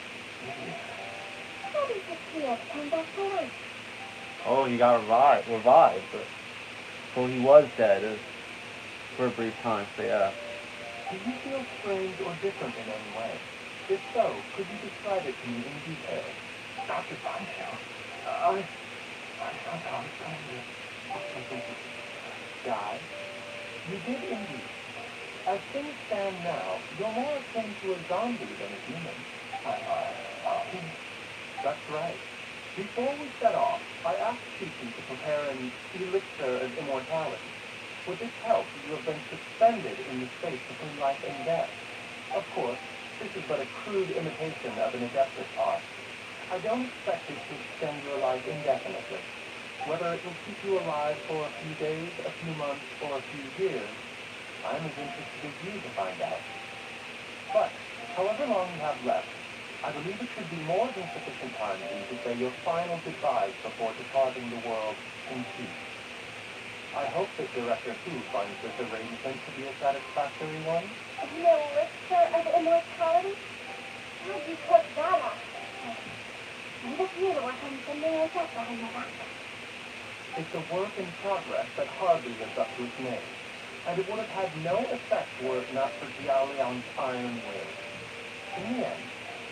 How did the field come back to life? Oh, he got revived. So he was dead for a brief time, so yeah. Do you feel strange or different in any way? If so, could you describe it to me in detail? Dr. Pancho, I thought I was going to Die? You did indeed. As things stand now, you're more akin to a zombie than a human. That's right. Before we set off, I asked Kiki to prepare an elixir of immortality. With its help, you have been suspended in the space between life and death. Of course, this is but a crude imitation of an adeptus art. I don't expect it to extend your life indefinitely. Whether it will keep you alive for a few days, a few months, or a few years, I'm as interested as you to find out. But, however long you have left, I believe it should be more than sufficient time for you to say your final goodbyes before departing the world in peace. I hope that Director Who finds this arrangement to be a satisfactory one. The elixir of immortality? How'd you cook that up? Leave it to you to work on something like that behind my back. It's a work in progress that hardly lives up to its name, and it would have had no effect were it not for Jialiang's iron will. In the end,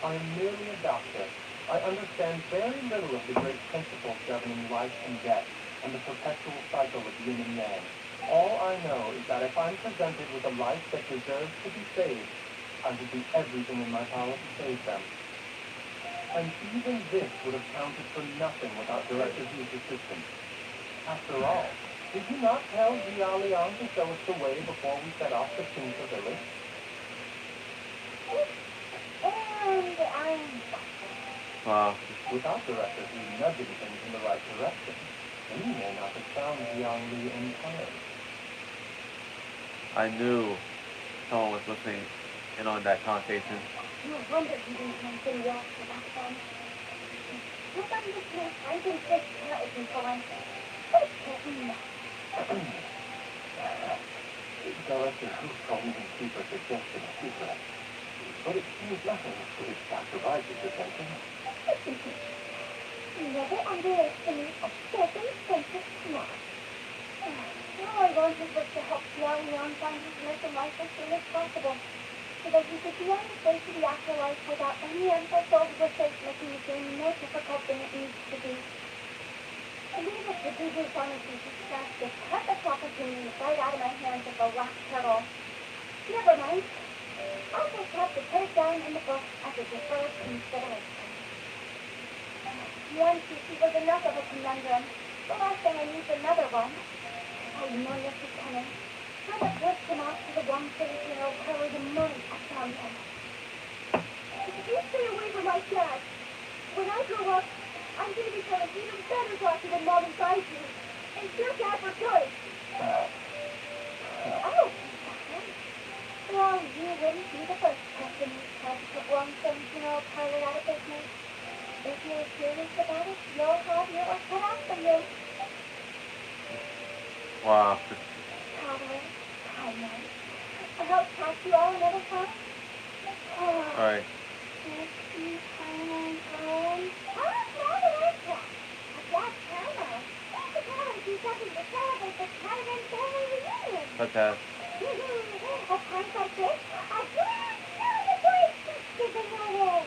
I am merely a doctor. I understand very little of the great principles governing life and death and the perpetual cycle of yin and yang. All I know is that if I'm presented with a life that deserves to be saved, I will do everything in my power to save them. And even this would have counted for nothing without Director Hu's assistance. After all, did you not tell Jia Liang to show us the way before we set off to Qingce village? And I'm... Wow. Without Director Hu nudging things in the right direction, we may not have found Jiang Li entirely. I knew someone was listening in on that conversation. No wonder he didn't mention the officer back then. Somebody was saying I can take care of me for once. But kidding. Director Who told me to keep her suggestion a secret. But it seems nothing to his Dr. Rice's attention. Never underestimate a certain sense of smart. All I wanted was to help Xiao Liang find his mission life as soon as possible, so that he could be on his way to the afterlife without any unfulfilled wishes making the journey more difficult than it needs to be. I believe that the Juju's honesty success just cut this opportunity right out of my hands at the last hurdle. Never mind. I'll just have to put it down in the book as a deferred consideration. One CC was enough of a conundrum. The last thing I need is another one. I know this is coming. How much would come out to the one Filipino cover the money I found him? You stay away from my dad. When I grow up, I'm going to become an even better doctor than Mom and Baiju. And your dad for good. Oh, well, you wouldn't be the first person who's tried to put one Filipino pilot out of business. If you're serious about it, you'll have your work cut out for you. Wow. Toddler, Tyler. I'll talk to you all another time. Alright. Time. Oh, no, that's a timer. such as At times like this, I feel the voice giving away.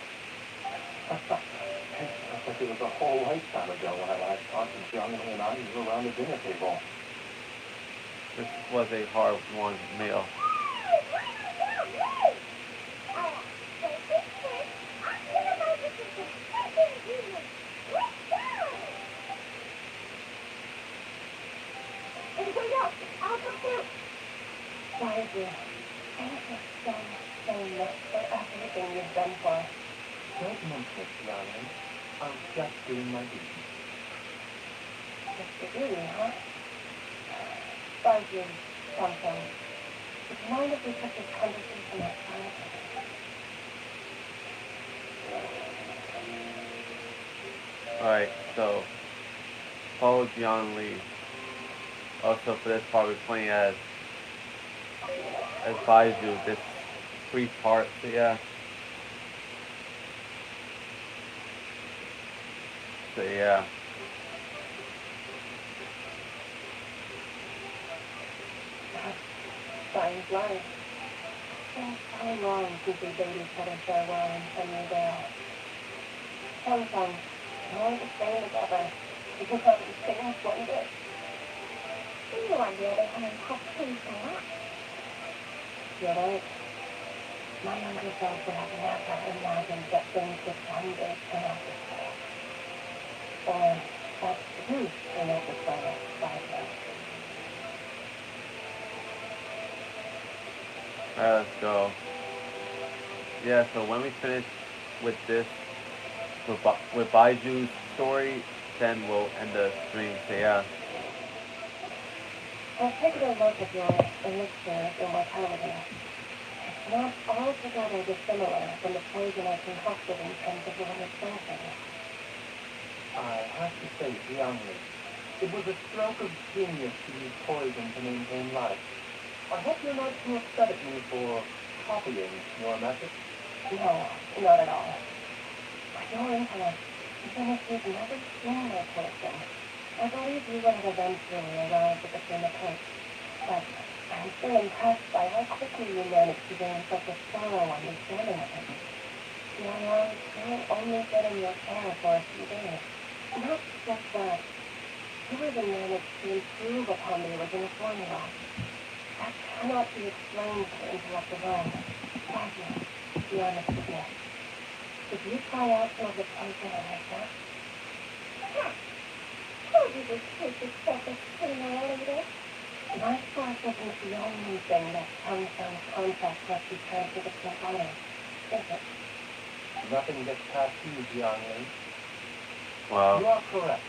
It sounds like it was a whole lifetime ago when I last talked to Jiangling and I were around the dinner table. this was a hard-won meal. Thank you so much for everything you've done for us. Don't mention it, Jiangling. I was just doing my duty. Just a duty, huh? Thank you, Samsung. Would you mind if we put this conversation outside? Alright, so Paul Jianli. Also for this part we're playing as Baiju, this 3 part, so yeah. So yeah. Time's life. It's been so long since we bade each other farewell in Sunnydale. Samsung, all the same together. We can have the same one day. You on the other hand have changed a lot. You're right. My younger self would have never imagined that things would one day turn out this way. Or that you turn out this way, Baiju. Alright, let's go. Yeah, so when we finish with this, with Baiju's story, then we'll end the stream, so yeah. I've taken a look at your elixir of immortality. It's not altogether dissimilar from the poison I concocted in terms of limit function. I have to say, Jiangling, it was a stroke of genius to use poison to maintain life. I hope you're not too upset at me for copying your method. No, not at all. With your intellect, even if you've never seen my poison, I believe you would have eventually arrived at the same approach. But I'm still impressed by how quickly you managed to gain such a thorough understanding of it. Your long still only been in your care for a few days. Not just that, you even managed to improve upon the original formula. That cannot be explained by intellect alone. Baiju, be honest with me. Did you try out some of the poison on yourself? Told you this case is surface sooner or later. My spark isn't the only thing that Samsung's contract must be transferred between others, is it? Nothing gets past you, Jiangling. Wow. You are correct.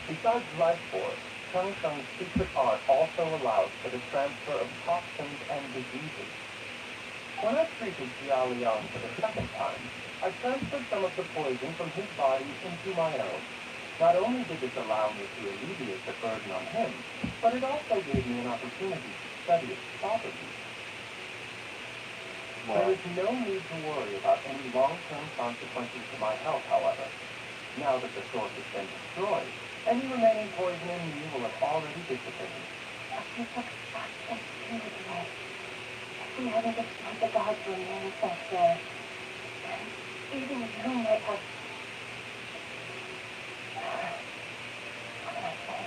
Besides life force, Samsung's secret art also allows for the transfer of toxins and diseases. When I treated Jia Liang for the second time, I transferred some of the poison from his body into my own. Not only did this allow me to alleviate the burden on him, but it also gave me an opportunity to study its properties. There is no need to worry about any long-term consequences to my health, however. Now that the source has been destroyed, any remaining poison in me will have already dissipated. But you took such a huge risk. If we hadn't destroyed the gods remains back there, then even you might have... What can I say?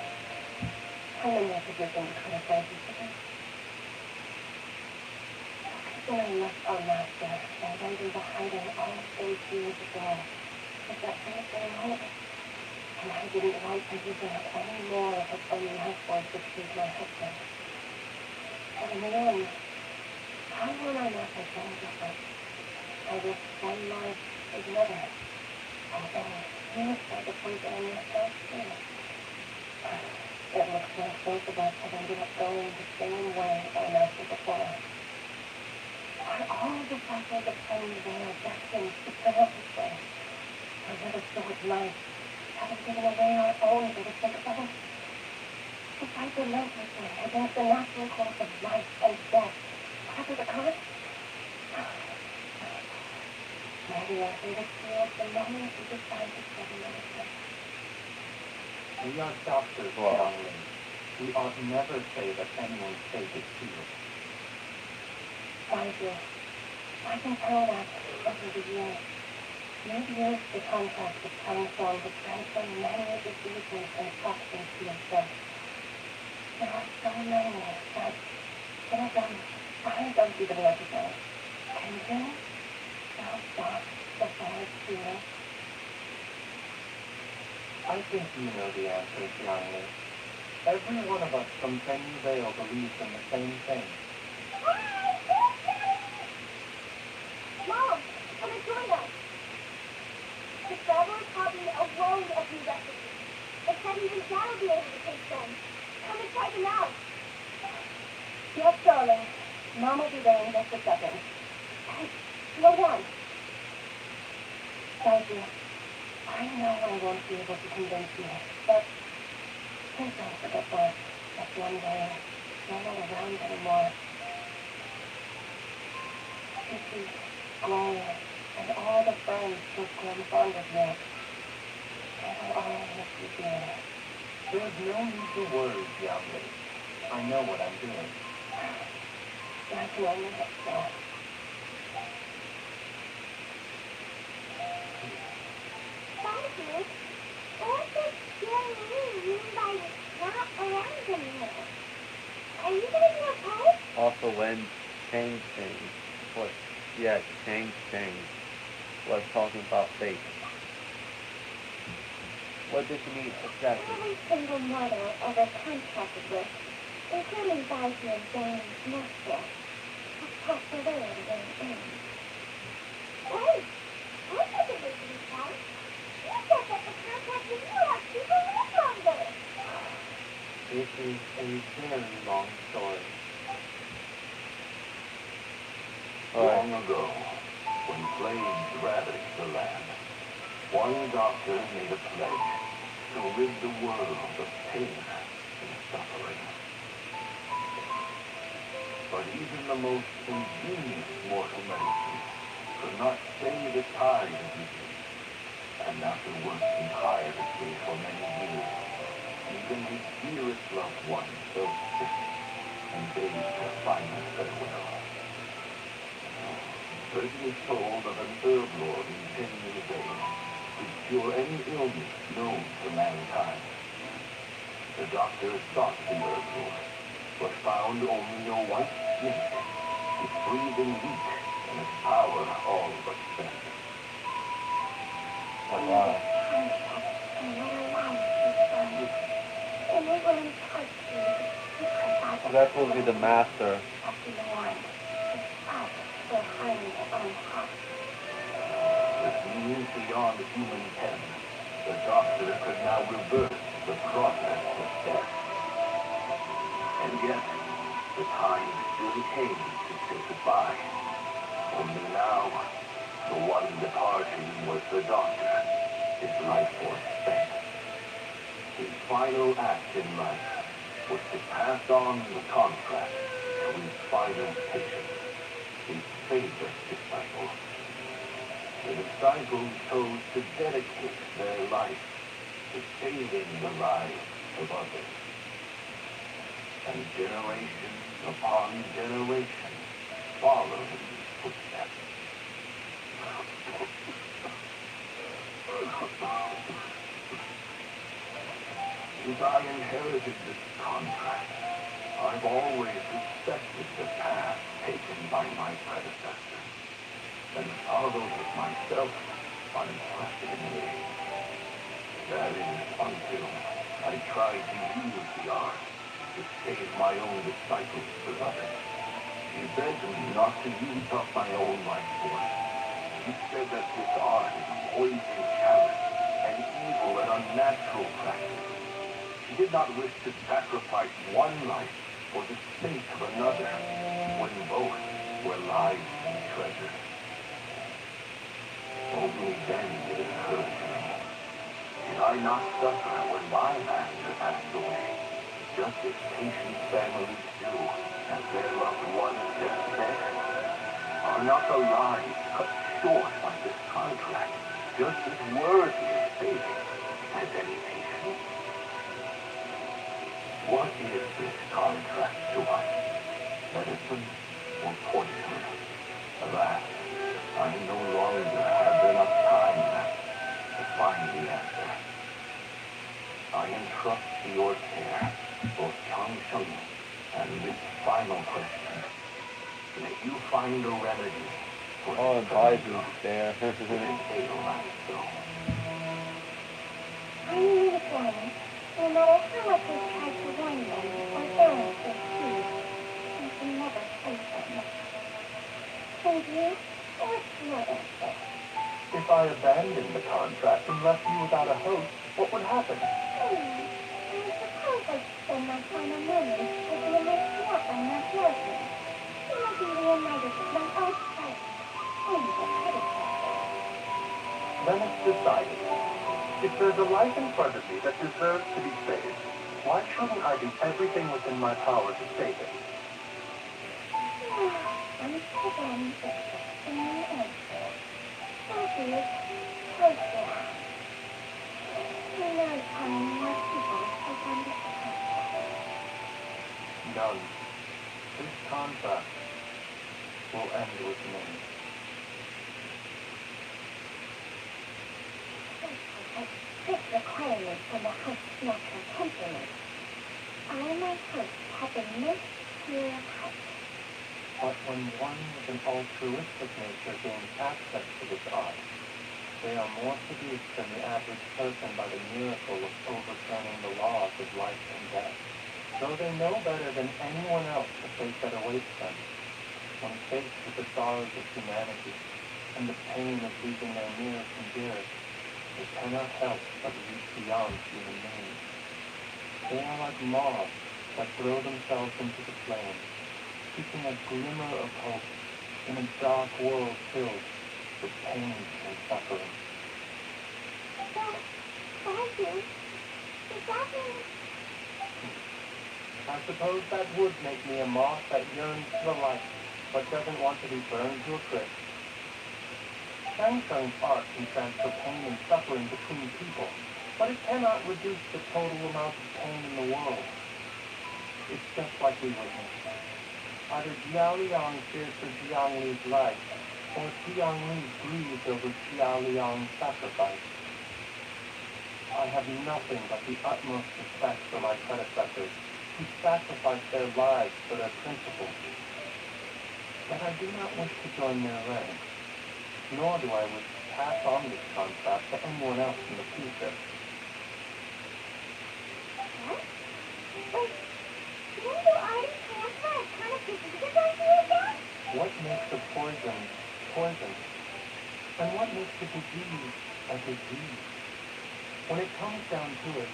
I'm in no position to criticize you for this. Considering left our master and went into hiding all those years ago, is that anything wrong? And I didn't want to use up any more of his own life force to treat my husband. But in the end, how will I not have done different? I risked one life for another. And then you tried to poison on yourself too. It looks like both of us have ended up going the same way our master before us. Are all the cycles of pain there destined to turn out this way? Or let us go with life, having given away our own for the sake of others? To fight relentlessly against the natural course of life and death, whatever the cost? Maybe our greatest fear is the moment we decide to study medicine. We are doctors, Wow. Jiangling. We ought never say that anyone's fate is sealed. Thank you. I can tell that over the years. You've used the contract with Townstone to transfer many of the seasons and substance to yourself. There are so many that some of them I don't even recognize. Can you spell back the forest feeling? I think you know the answers, young lady. Every one of us from Penny Vale believes in the same thing. Mom, come and join us. The traveler taught me a world of new recipes. It said even Dad will be able to taste them. Come and try them out. Yes, darling. Mom will be there in just a second. Hey, no one. Thank you. I know I won't be able to convince you, but please don't forget that one day you're not around anymore. Kissy, Gloria, and all the friends who've grown fond of you. They will all miss you dearly. There's no need to worry, young lady. I know what I'm doing. I can only hope so. Thank you. What does Jerry mean by not around anymore? Are you going to be okay? Also, when Chang Chang, what? Yeah, Chang Chang was talking about fate. What did she mean exactly? Every single mother ever contracted with, including Bison and James Nestor, has passed away at a young age. Hey, I think it was you, Tom. You said that the contract with you has people live longer. This is a very long story. Long ago, when plagues ravaged the land, one doctor made a pledge to rid the world of pain and suffering. But even the most ingenious mortal medicine could not stay the tide of disease. And after working tirelessly for many years, even his dearest loved one fell sick and bade her final farewell. Certainly told of an herb lord in Penny Vale could cure any illness known to mankind. The doctor sought the herb lord, but found only a white snake, its breathing weak and its power all but spent. Oh, wow. So that's supposed to be the master. With means beyond human ken, the doctor could now reverse the process of death. And yet, the time still came to say goodbye. Only now, the one departing was the doctor, his life force spent. His final act in life was to pass on the contract to his final patient, his favorite disciple. The disciples chose to dedicate their life to saving the lives of others. And generation upon generation followed in his footsteps. Since I inherited this contract, I've always respected the path taken by my predecessors, and followed it myself unquestioningly. That is, until I tried to use the art to save my own disciples' beloved. He begged me not to use up my own life force. He said that this art is a poison chalice, an evil and unnatural practice. He did not wish to sacrifice one life for the sake of another, when both were lives and treasures. Only then did it occur to me. Did I not suffer when my master passed away, just as patient families do as their loved ones just dead? Are not the lives cut short by this contract just as worthy of saving as any patient? What is this contract to us? Medicine or poison? Alas, I no longer have enough time to find the answer. I entrust to your care both Changsheng and this final question. May you find a remedy for Oh, this advisory there. that ail my soul. I knew it was. No matter how much we tried to warn them or balance their speed, we can never save them. And you? What's your answer? If I abandoned the contract and left you without a host, what would happen? I suppose I'd spend my final moments with the snap on my clothing. You might be reunited with my old friends and the predecessor. Then it's decided. If there's a life in front of me that deserves to be saved, why shouldn't I do everything within my power to save it? Once again, it's the same answer. Thank you. Close your eyes. Who knows how many more people take on this contract? None. This contract will end with me. Strict requirements from the host's natural temperament. I and my host have the most pure of hearts. But when one with an altruistic nature gains access to this art, they are more seduced than the average person by the miracle of overturning the laws of life and death. Though they know better than anyone else the fate that awaits them, when faced with the sorrows of humanity and the pain of losing their nearest and dearest, they cannot help but reach beyond human means. They are like moths that throw themselves into the flames, seeking a glimmer of hope in a dark world filled with pain and suffering. So, thank you. Does that mean... I suppose that would make me a moth that yearns for light, but doesn't want to be burned to a crisp. Shang-Tsung's art can transfer pain and suffering between people, but it cannot reduce the total amount of pain in the world. It's just like we witnessed. Either Jiao Liang feared for Jiang Li's life, or Jiang Li grieved over Jiao Liang's sacrifice. I have nothing but the utmost respect for my predecessors, who sacrificed their lives for their principles. But I do not wish to join their ranks, nor do I wish to pass on this contract to anyone else in the future. What? Wait, didn't you already transfer a ton of diseases onto yourself? What makes a poison poison? And what makes a disease a disease? When it comes down to it,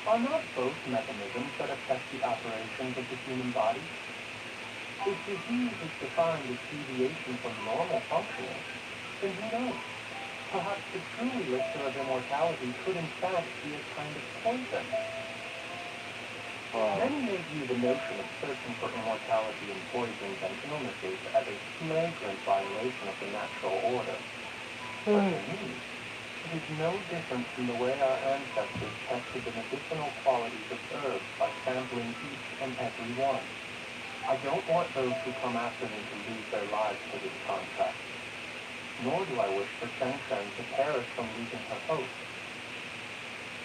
are not both mechanisms that affect the operations of the human body? If disease is defined as deviation from normal functioning, then who knows? Perhaps the true elixir of immortality could in fact be a kind of poison. Many may view the notion of searching for immortality in poisons and illnesses as a flagrant violation of the natural order. But to me, it is no different from the way our ancestors tested the medicinal qualities of herbs by sampling each and every one. I don't want those who come after me to lose their lives to this contract. Nor do I wish for Shang-Tsung to perish from losing her host.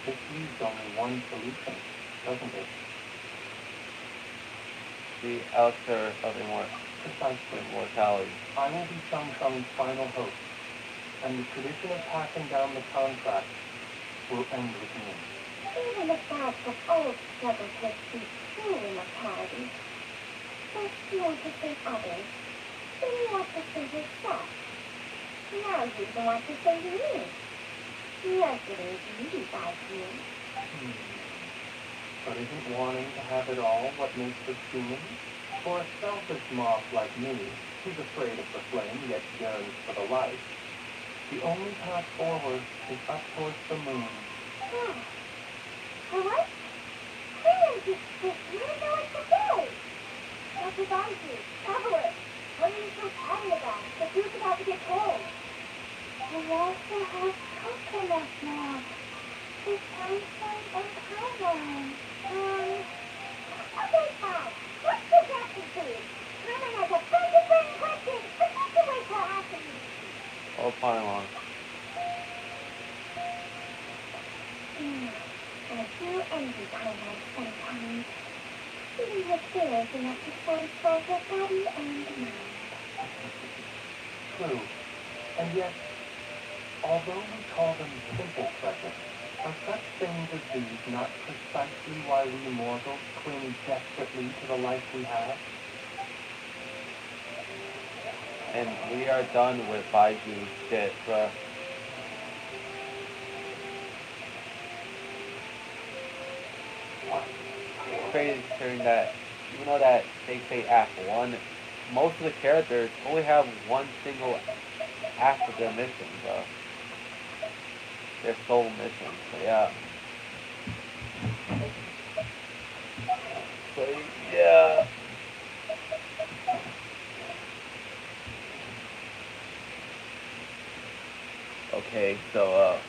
This leaves only one solution, doesn't it? The elixir of Precisely. immortality. I will be Shang-Tsung's final host, and the tradition of passing down the contract will end with me. Even the gods of old struggled to achieve true immortality. First you want to save others, then you want to save yourself. Now you even want to save me. You're getting greedy by you. But isn't wanting to have it all what makes us human? For a selfish moth like me, who's afraid of the flame yet yearns for the light, the only path forward is up towards the moon. Oh. For what? Clearly you don't know what to say. What did I do? Traveler, what are you so chatty about? The truth's about to get told. We also have coconut now. It's time for a timeline. hungry kind of sometimes. Even her feelings enough to satisfy her body and mind. True. And yet, although we call them simple pleasures, are such things as these not precisely why we mortals cling desperately to the life we have? And we are done with Baiju shit, bruh. It's crazy considering that, you know that they say Act 1, most of the characters only have one single act of their mission, bro. Their sole mission. So yeah. So yeah. Okay, so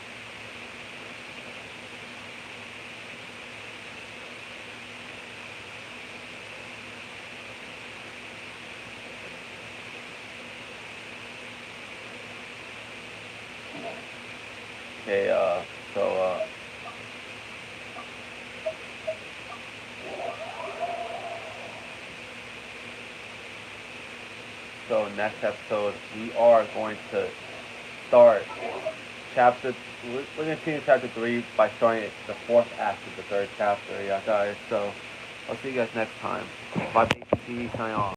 okay, so so next episode we are going to start chapter. We're gonna continue chapter 3 by starting the fourth act of the third chapter. Yeah, guys. So I'll see you guys next time. Bye, TV sign off.